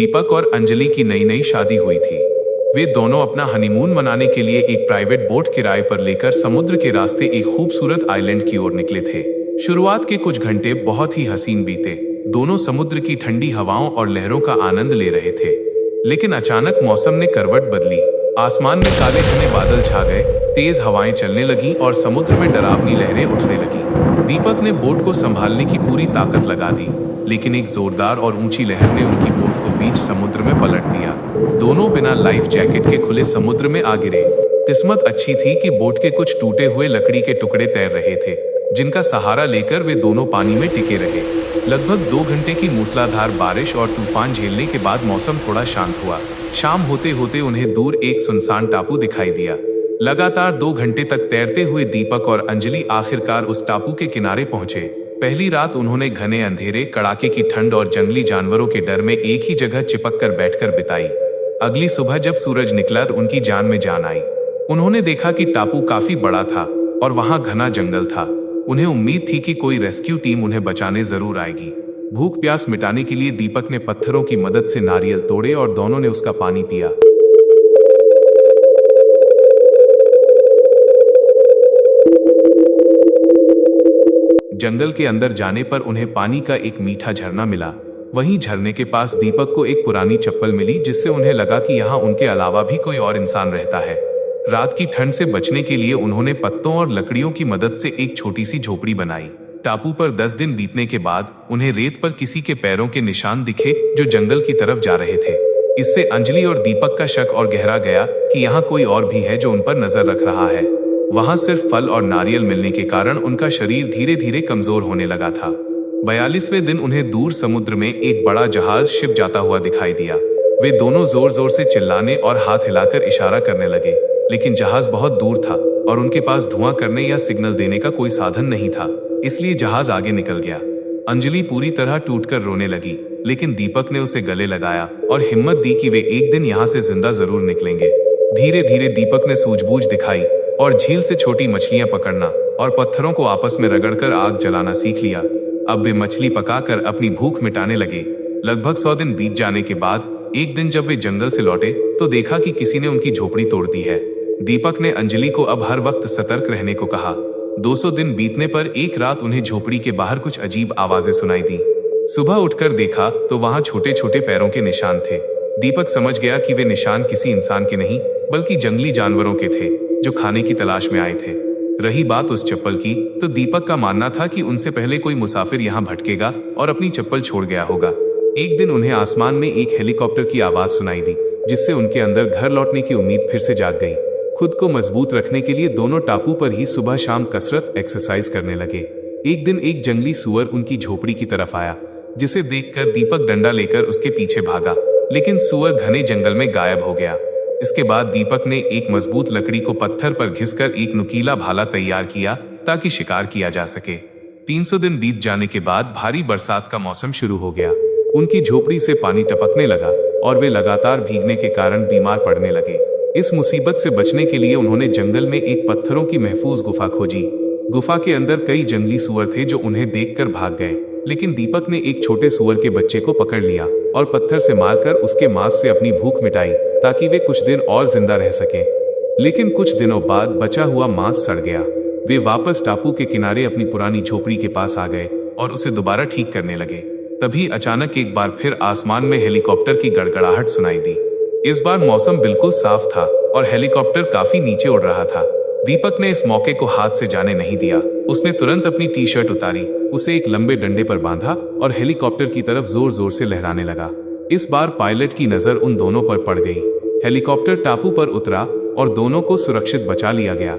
दीपक और अंजलि की नई नई शादी हुई थी। वे दोनों अपना हनीमून मनाने के लिए एक प्राइवेट बोट किराए पर लेकर समुद्र के रास्ते एक खूबसूरत आइलैंड की ओर निकले थे। शुरुआत के कुछ घंटे बहुत ही हसीन बीते। दोनों समुद्र की ठंडी हवाओं और लहरों का आनंद ले रहे थे। लेकिन अचानक मौसम ने करवट बदली। आसमान में काले घने बादल छा गए, तेज हवाएं चलने लगी और समुद्र में डरावनी लहरें उठने लगी। दीपक ने बोट को संभालने की पूरी ताकत लगा दी, लेकिन एक जोरदार और ऊंची लहर ने उनकी बोट को बीच समुद्र में पलट दिया। दोनों बिना लाइफ जैकेट के खुले समुद्र में आ गिरे। किस्मत अच्छी थी कि बोट के कुछ टूटे हुए लकड़ी के टुकड़े तैर रहे थे, जिनका सहारा लेकर वे दोनों पानी में टिके रहे। लगभग 2 घंटे की मूसलाधार बारिश और तूफान झेलने के बाद मौसम थोड़ा शांत हुआ। शाम होते होते उन्हें दूर एक सुनसान टापू दिखाई दिया। लगातार 2 घंटे तक तैरते हुए दीपक और अंजलि आखिरकार उस टापू के किनारे पहुंचे। पहली रात उन्होंने घने अंधेरे, कड़ाके की ठंड और जंगली जानवरों के डर में एक ही जगह चिपक कर बैठकर बिताई। अगली सुबह जब सूरज निकला तो उनकी जान में जान आई। उन्होंने देखा कि टापू काफी बड़ा था और वहां घना जंगल था। उन्हें उम्मीद थी कि कोई रेस्क्यू टीम उन्हें बचाने जरूर आएगी। भूख प्यास मिटाने के लिए दीपक ने पत्थरों की मदद से नारियल तोड़े और दोनों ने उसका पानी पिया। जंगल के अंदर जाने पर उन्हें पानी का एक मीठा झरना मिला। वहीं झरने के पास दीपक को एक पुरानी चप्पल मिली, जिससे उन्हें लगा कि यहाँ उनके अलावा भी कोई और इंसान रहता है। रात की ठंड से बचने के लिए उन्होंने पत्तों और लकड़ियों की मदद से एक छोटी सी झोपड़ी बनाई। टापू पर 10 दिन बीतने के बाद उन्हें रेत पर किसी के पैरों के निशान दिखे जो जंगल की तरफ जा रहे थे। इससे अंजलि और दीपक का शक और गहरा गया कि यहाँ कोई और भी है जो उन पर नजर रख रहा है। वहां सिर्फ फल और नारियल मिलने के कारण उनका शरीर धीरे धीरे कमजोर होने लगा था। 42वें दिन उन्हें दूर समुद्र में एक बड़ा जहाज शिप जाता हुआ दिखाई दिया। वे दोनों जोर जोर से चिल्लाने और हाथ हिलाकर इशारा करने लगे, लेकिन जहाज बहुत दूर था और उनके पास धुआं करने या सिग्नल देने का कोई साधन नहीं था, इसलिए जहाज आगे निकल गया। अंजलि पूरी तरह टूटकर रोने लगी, लेकिन दीपक ने उसे गले लगाया और हिम्मत दी कि वे एक दिन यहाँ से जिंदा जरूर निकलेंगे। धीरे धीरे दीपक ने सूझबूझ दिखाई और झील से छोटी मछलियां पकड़ना और पत्थरों को आपस में रगड़कर आग जलाना सीख लिया। अब वे मछली पकाकर अपनी भूख मिटाने लगे। लगभग 100 दिन बीत जाने के बाद एक दिन जब वे जंगल से लौटे तो देखा कि किसी ने उनकी झोपड़ी तोड़ दी है। दीपक ने अंजलि को अब हर वक्त सतर्क रहने को कहा। 200 दिन बीतने पर एक रात उन्हें झोपड़ी के बाहर कुछ अजीब आवाजें सुनाई दी। सुबह उठकर देखा तो वहां छोटे छोटे पैरों के निशान थे। दीपक समझ गया कि वे निशान किसी इंसान के नहीं बल्कि जंगली जानवरों के थे जो खाने की तलाश में आए थे। रही बात उस चप्पल की, तो दीपक का मानना था कि उनसे पहले कोई मुसाफिर यहाँ भटकेगा और अपनी चप्पल छोड़ गया होगा। एक दिन उन्हें आसमान में एक हेलीकॉप्टर की आवाज सुनाई दी, जिससे उनके अंदर घर लौटने की उम्मीद फिर से जाग गई। खुद को मजबूत रखने के लिए दोनों टापू पर ही सुबह शाम कसरत एक्सरसाइज करने लगे। एक दिन एक जंगली सुअर उनकी झोपड़ी की तरफ आया, जिसे देखकर दीपक डंडा लेकर उसके पीछे भागा, लेकिन सुअर घने जंगल में गायब हो गया। इसके बाद दीपक ने एक मजबूत लकड़ी को पत्थर पर घिसकर एक नुकीला भाला तैयार किया ताकि शिकार किया जा सके। 300 दिन बीत जाने के बाद भारी बरसात का मौसम शुरू हो गया। उनकी झोपड़ी से पानी टपकने लगा और वे लगातार भीगने के कारण बीमार पड़ने लगे। इस मुसीबत से बचने के लिए उन्होंने जंगल में एक पत्थरों की महफूज गुफा खोजी। गुफा के अंदर कई जंगली सुअर थे जो उन्हें देखकर भाग गए, लेकिन दीपक ने एक छोटे सुअर के बच्चे को पकड़ लिया और पत्थर से मारकर उसके मांस से अपनी भूख मिटाई ताकि वे कुछ दिन और जिंदा रह सकें। लेकिन कुछ दिनों बाद बचा हुआ मांस सड़ गया। वे वापस टापू के किनारे अपनी पुरानी झोपड़ी के पास आ गए और उसे दोबारा ठीक करने लगे। तभी अचानक एक बार फिर आसमान में हेलीकॉप्टर की गड़गड़ाहट सुनाई दी। इस बार मौसम बिल्कुल साफ था और हेलीकॉप्टर काफी नीचे उड़ रहा था। दीपक ने इस मौके को हाथ से जाने नहीं दिया। उसने तुरंत अपनी टी-शर्ट उतारी, उसे एक लंबे डंडे पर बांधा और हेलीकॉप्टर की तरफ जोर जोर से लहराने लगा। इस बार पायलट की नजर उन दोनों पर पड़ गई। हेलीकॉप्टर टापू पर उतरा और दोनों को सुरक्षित बचा लिया गया।